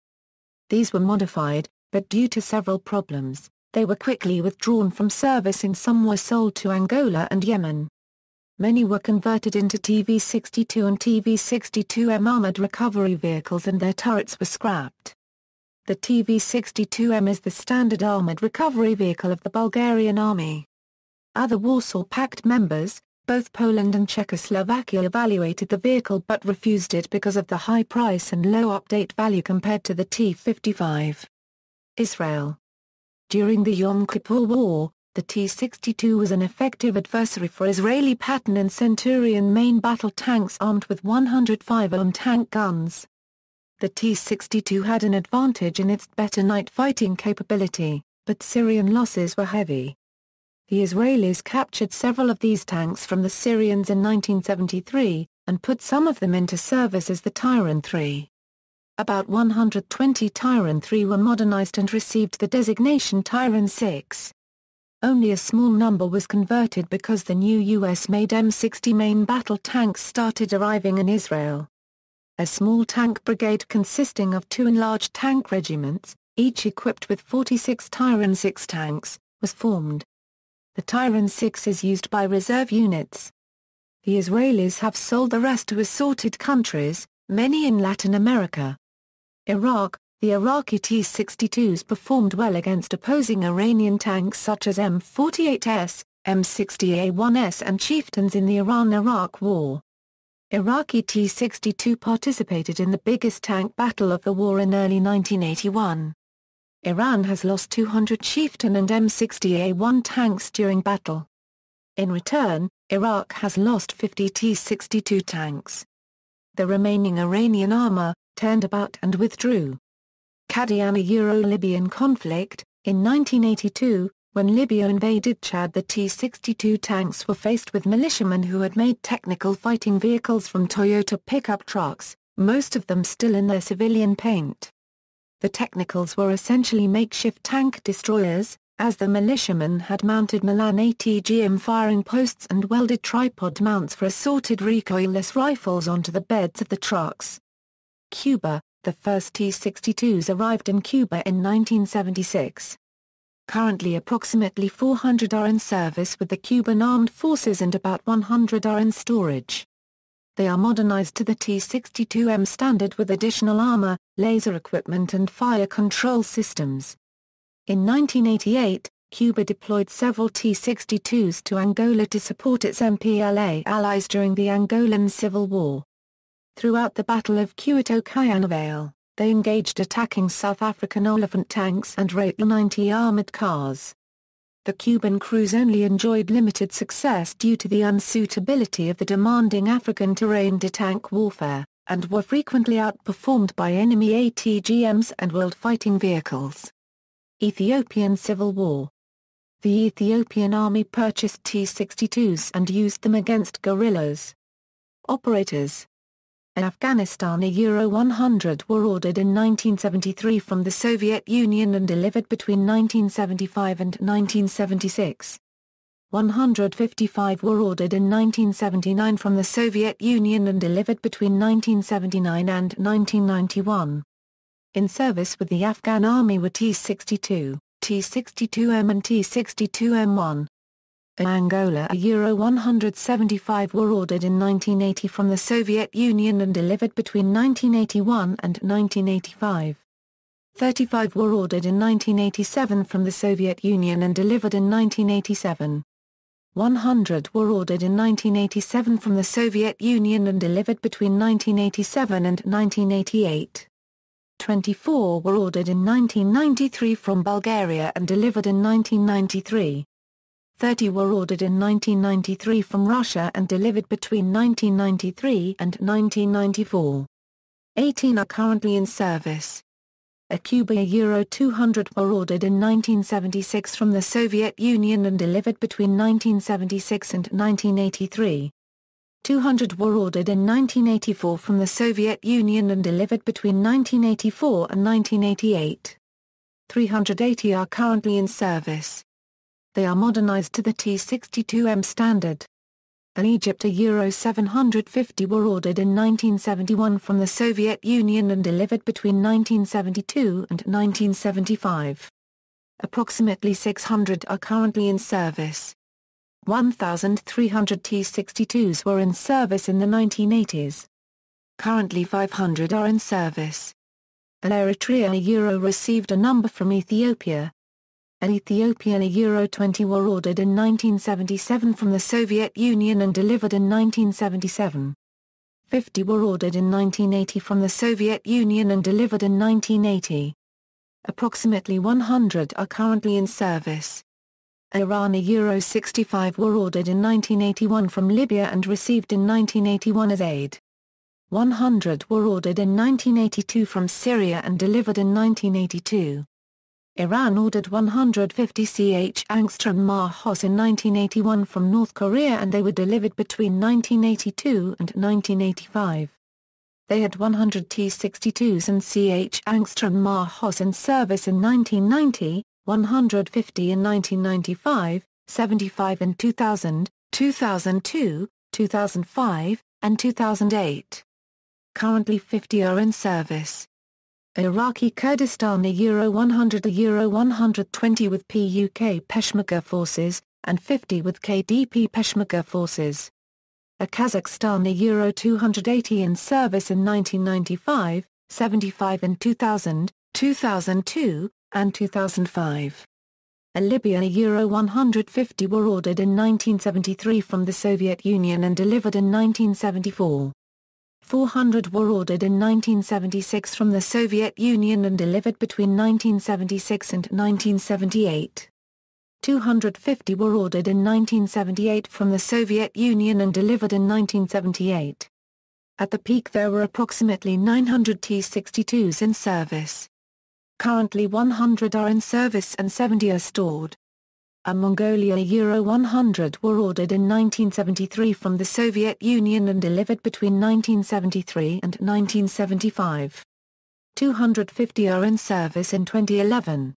[SPEAKER 1] These were modified, but due to several problems, they were quickly withdrawn from service and some were sold to Angola and Yemen. Many were converted into TV-62 and TV-62M armored recovery vehicles and their turrets were scrapped. The TV-62M is the standard armored recovery vehicle of the Bulgarian Army. Other Warsaw Pact members, both Poland and Czechoslovakia, evaluated the vehicle but refused it because of the high price and low update value compared to the T-55. Israel. During the Yom Kippur War, the T-62 was an effective adversary for Israeli Patton and Centurion main battle tanks armed with 105 mm tank guns. The T-62 had an advantage in its better night fighting capability, but Syrian losses were heavy. The Israelis captured several of these tanks from the Syrians in 1973, and put some of them into service as the Tyran 3. About 120 Tyran 3 were modernized and received the designation Tyran 6. Only a small number was converted because the new US-made M60 main battle tanks started arriving in Israel. A small tank brigade consisting of 2 enlarged tank regiments, each equipped with 46 Tyran 6 tanks, was formed. The Tyran 6 is used by reserve units. The Israelis have sold the rest to assorted countries, many in Latin America. Iraq. The Iraqi T-62s performed well against opposing Iranian tanks such as M48S, M60A1S and Chieftains in the Iran-Iraq War. Iraqi T-62 participated in the biggest tank battle of the war in early 1981. Iran has lost 200 Chieftain and M60A1 tanks during battle. In return, Iraq has lost 50 T-62 tanks. The remaining Iranian armor turned about and withdrew. Qadiani Euro-Libyan conflict. In 1982, when Libya invaded Chad, the T-62 tanks were faced with militiamen who had made technical fighting vehicles from Toyota pickup trucks, most of them still in their civilian paint. The technicals were essentially makeshift tank destroyers, as the militiamen had mounted Milan ATGM firing posts and welded tripod mounts for assorted recoilless rifles onto the beds of the trucks. Cuba. The first T-62s arrived in Cuba in 1976. Currently approximately 400 are in service with the Cuban Armed Forces and about 100 are in storage. They are modernized to the T-62M standard with additional armor, laser equipment and fire control systems. In 1988, Cuba deployed several T-62s to Angola to support its MPLA allies during the Angolan Civil War. Throughout the Battle of Cuito Cayanavale, they engaged attacking South African Oliphant tanks and Ratel 90 armored cars. The Cuban crews only enjoyed limited success due to the unsuitability of the demanding African terrain to tank warfare, and were frequently outperformed by enemy ATGMs and world fighting vehicles. Ethiopian Civil War. The Ethiopian army purchased T-62s and used them against guerrillas. Operators. In Afghanistan, a Euro 100 were ordered in 1973 from the Soviet Union and delivered between 1975 and 1976. 155 were ordered in 1979 from the Soviet Union and delivered between 1979 and 1991. In service with the Afghan Army were T-62, T-62M and T-62M1. In Angola Euro 175 were ordered in 1980 from the Soviet Union and delivered between 1981 and 1985. 35 were ordered in 1987 from the Soviet Union and delivered in 1987. 100 were ordered in 1987 from the Soviet Union and delivered between 1987 and 1988. 24 were ordered in 1993 from Bulgaria and delivered in 1993. 30 were ordered in 1993 from Russia and delivered between 1993 and 1994. 18 are currently in service. A Cuba Euro 200 were ordered in 1976 from the Soviet Union and delivered between 1976 and 1983. 200 were ordered in 1984 from the Soviet Union and delivered between 1984 and 1988. 380 are currently in service. They are modernized to the T-62M standard. In Egypt Euro 750 were ordered in 1971 from the Soviet Union and delivered between 1972 and 1975. Approximately 600 are currently in service. 1,300 T-62s were in service in the 1980s. Currently 500 are in service. Eritrea Euro received a number from Ethiopia. In Ethiopia Euro 20 were ordered in 1977 from the Soviet Union and delivered in 1977. 50 were ordered in 1980 from the Soviet Union and delivered in 1980. Approximately 100 are currently in service. Iran Euro 65 were ordered in 1981 from Libya and received in 1981 as aid. 100 were ordered in 1982 from Syria and delivered in 1982. Iran ordered 150 ch Angstrom Mahos in 1981 from North Korea and they were delivered between 1982 and 1985. They had 100 T-62s and ch Angstrom Mahos in service in 1990, 150 in 1995, 75 in 2000, 2002, 2005, and 2008. Currently 50 are in service. Iraqi Kurdistan Euro 100 Euro 120 with PUK Peshmerga forces, and 50 with KDP Peshmerga forces. A Kazakhstan Euro 280 in service in 1995, 75 in 2000, 2002, and 2005. A Libya Euro 150 were ordered in 1973 from the Soviet Union and delivered in 1974. 400 were ordered in 1976 from the Soviet Union and delivered between 1976 and 1978. 250 were ordered in 1978 from the Soviet Union and delivered in 1978. At the peak there were approximately 900 T-62s in service. Currently 100 are in service and 70 are stored. A Mongolia Euro 100 were ordered in 1973 from the Soviet Union and delivered between 1973 and 1975. 250 are in service in 2011.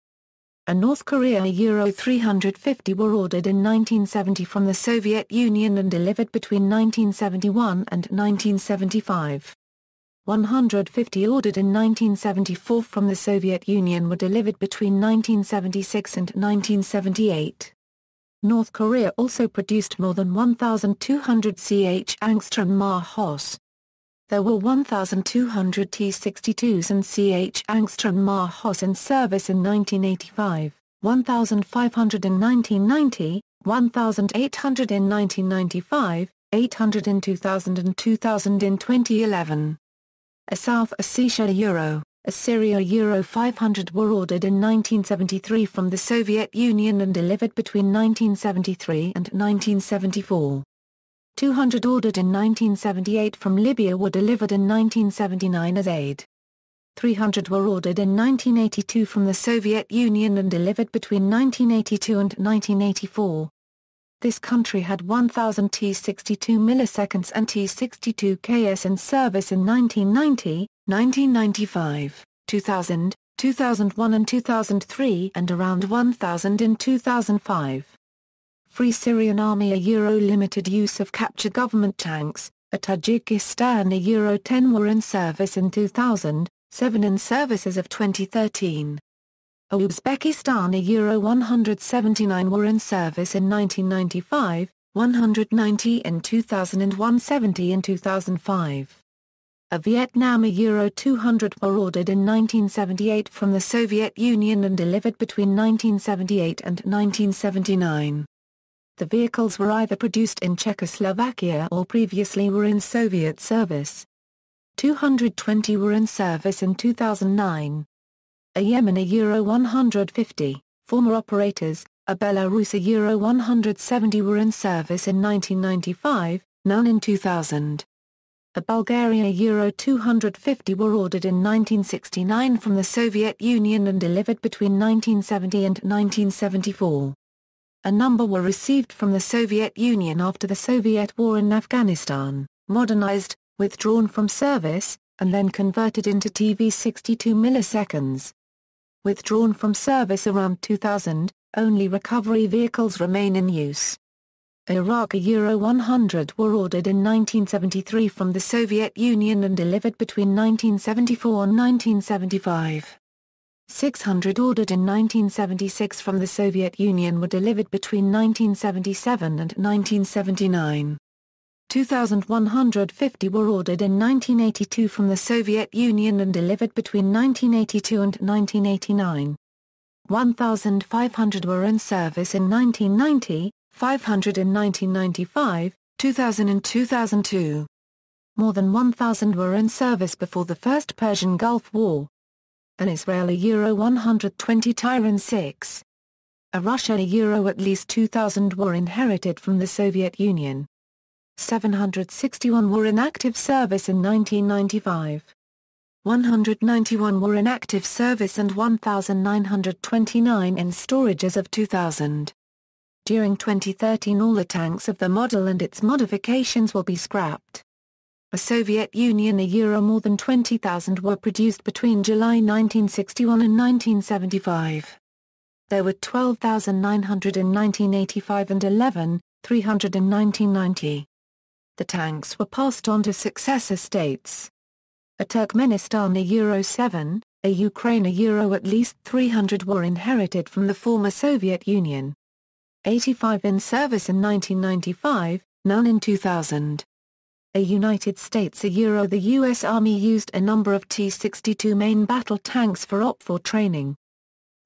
[SPEAKER 1] A North Korea Euro 350 were ordered in 1970 from the Soviet Union and delivered between 1971 and 1975. 150 ordered in 1974 from the Soviet Union were delivered between 1976 and 1978. North Korea also produced more than 1,200 ch Angstrom Mahos. There were 1,200 T-62s and ch Angstrom Mahos in service in 1985, 1,500 in 1990, 1,800 in 1995, 800 in 2000 and 2,000 in 2011. A South Ossetia Euro, Assyria Euro 500 were ordered in 1973 from the Soviet Union and delivered between 1973 and 1974. 200 ordered in 1978 from Libya were delivered in 1979 as aid. 300 were ordered in 1982 from the Soviet Union and delivered between 1982 and 1984. This country had 1,000 T-62 milliseconds and T-62Ks in service in 1990, 1995, 2000, 2001 and 2003 and around 1,000 in 2005. Free Syrian Army a limited use of captured government tanks, a Tajikistan a 10 were in service in 2000, 7 in service as of 2013. A Uzbekistan a 179 were in service in 1995, 190 in 2000 and 170 in 2005. A Vietnam a 200 were ordered in 1978 from the Soviet Union and delivered between 1978 and 1979. The vehicles were either produced in Czechoslovakia or previously were in Soviet service. 220 were in service in 2009. A Yemen a 150, former operators, a Belarus a 170 were in service in 1995, none in 2000. A Bulgaria a 250 were ordered in 1969 from the Soviet Union and delivered between 1970 and 1974. A number were received from the Soviet Union after the Soviet war in Afghanistan, modernized, withdrawn from service, and then converted into T-62 milliseconds. Withdrawn from service around 2000, only recovery vehicles remain in use. Iraq a 100 were ordered in 1973 from the Soviet Union and delivered between 1974 and 1975. 600 ordered in 1976 from the Soviet Union were delivered between 1977 and 1979. 2,150 were ordered in 1982 from the Soviet Union and delivered between 1982 and 1989. 1,500 were in service in 1990, 500 in 1995, 2000 and 2002. More than 1,000 were in service before the First Persian Gulf War. An Israel a 120 Tyran 6. A Russia a at least 2,000 were inherited from the Soviet Union. 761 were in active service in 1995. 191 were in active service and 1,929 in storage as of 2000. During 2013 all the tanks of the model and its modifications will be scrapped. The Soviet Union a more than 20,000 were produced between July 1961 and 1975. There were 12,900 in 1985 and 11,300 in 1990. The tanks were passed on to successor states. A Turkmenistan a 7, a Ukraine a at least 300 were inherited from the former Soviet Union. 85 in service in 1995, none in 2000. A United States a the U.S. Army used a number of T-62 main battle tanks for OPFOR training.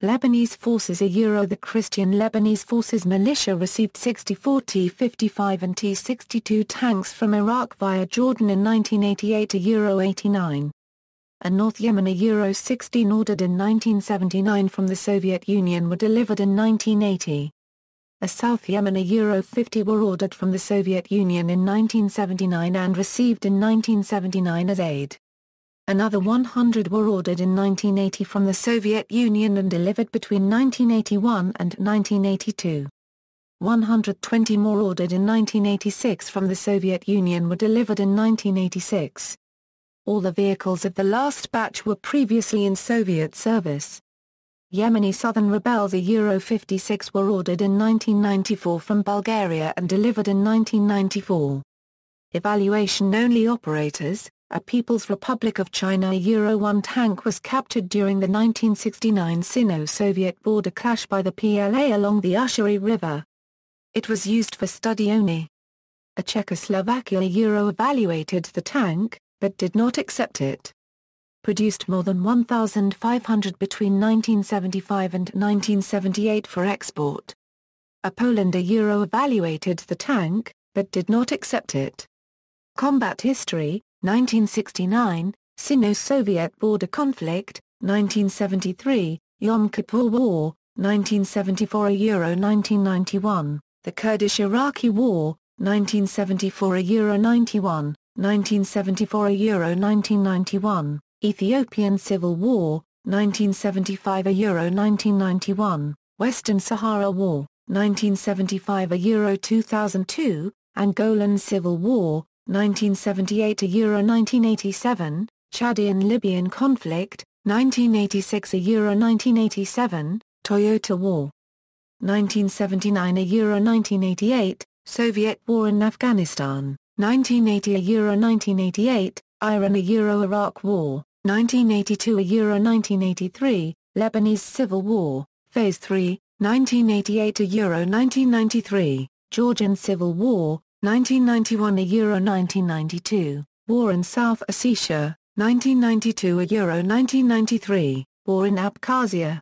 [SPEAKER 1] Lebanese forces a the Christian Lebanese Forces militia received 64 T-55 and T-62 tanks from Iraq via Jordan in 1988 a 89. A North Yemen a 16 ordered in 1979 from the Soviet Union were delivered in 1980. A South Yemen a 50 were ordered from the Soviet Union in 1979 and received in 1979 as aid. Another 100 were ordered in 1980 from the Soviet Union and delivered between 1981 and 1982. 120 more ordered in 1986 from the Soviet Union were delivered in 1986. All the vehicles of the last batch were previously in Soviet service. Yemeni Southern Rebels a 56 were ordered in 1994 from Bulgaria and delivered in 1994. Evaluation-only operators, a People's Republic of China a 1 tank was captured during the 1969 Sino-Soviet border clash by the PLA along the Ushari River. It was used for study only. A Czechoslovakia a evaluated the tank, but did not accept it. Produced more than 1,500 between 1975 and 1978 for export. A Poland a evaluated the tank, but did not accept it. Combat history, 1969, Sino-Soviet border conflict, 1973, Yom Kippur War, 1974 a 1991, the Kurdish-Iraqi War, 1974 a 91, 1974 a 1991. Ethiopian Civil War, 1975 a 1991, Western Sahara War, 1975 a 2002, Angolan Civil War, 1978 a 1987, Chadian-Libyan Conflict, 1986 a 1987, Toyota War. 1979 Euro 1988, Soviet War in Afghanistan, 1980 Euro 1988, Iran Euro Iraq War, 1982 Euro 1983, Lebanese Civil War, Phase 3, 1988 Euro 1993, Georgian Civil War, 1991 Euro 1992, War in South Ossetia, 1992 Euro 1993, War in Abkhazia,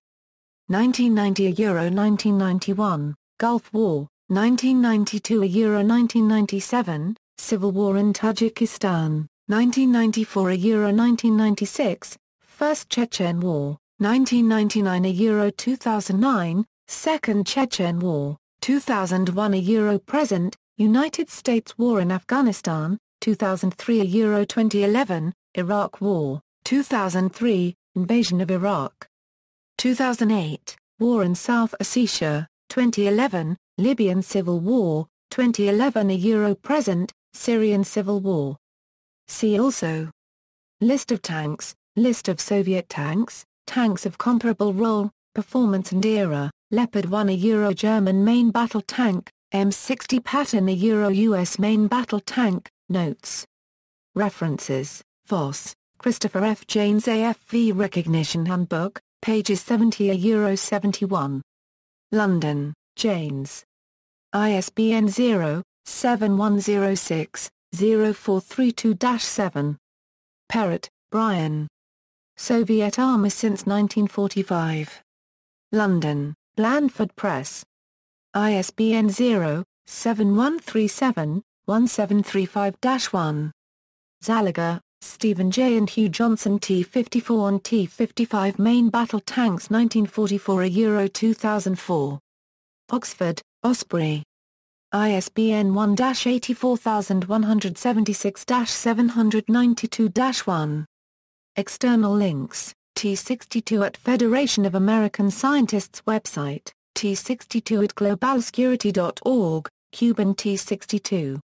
[SPEAKER 1] 1990 Euro 1991, Gulf War, 1992 Euro 1997, Civil War in Tajikistan, 1994 Euro 1996, First Chechen War, 1999 Euro 2009, Second Chechen War, 2001 Euro present, United States War in Afghanistan, 2003 Euro 2011, Iraq War, 2003, Invasion of Iraq, 2008, War in South Ossetia, 2011, Libyan Civil War, 2011 Euro present, Syrian Civil War. See also: List of tanks, List of Soviet tanks, tanks of comparable role, performance and era, Leopard 1 Euro German main battle tank, M60 Patton Euro US main battle tank, notes. References: Voss, Christopher F. Janes AFV Recognition Handbook, pages 70 Euro 71. London, Janes. ISBN 0-7106-0432-7. Perrott, Brian. Soviet Armour since 1945. London, Blandford Press. ISBN 0-7137-1735-1. Zalaga, Stephen J. and Hugh Johnson T-54 and T-55 Main Battle Tanks 1944 Euro 2004. Oxford, Osprey. ISBN 1-84176-792-1. External links, T-62 at Federation of American Scientists website, T-62 at globalsecurity.org, Cuban T-62.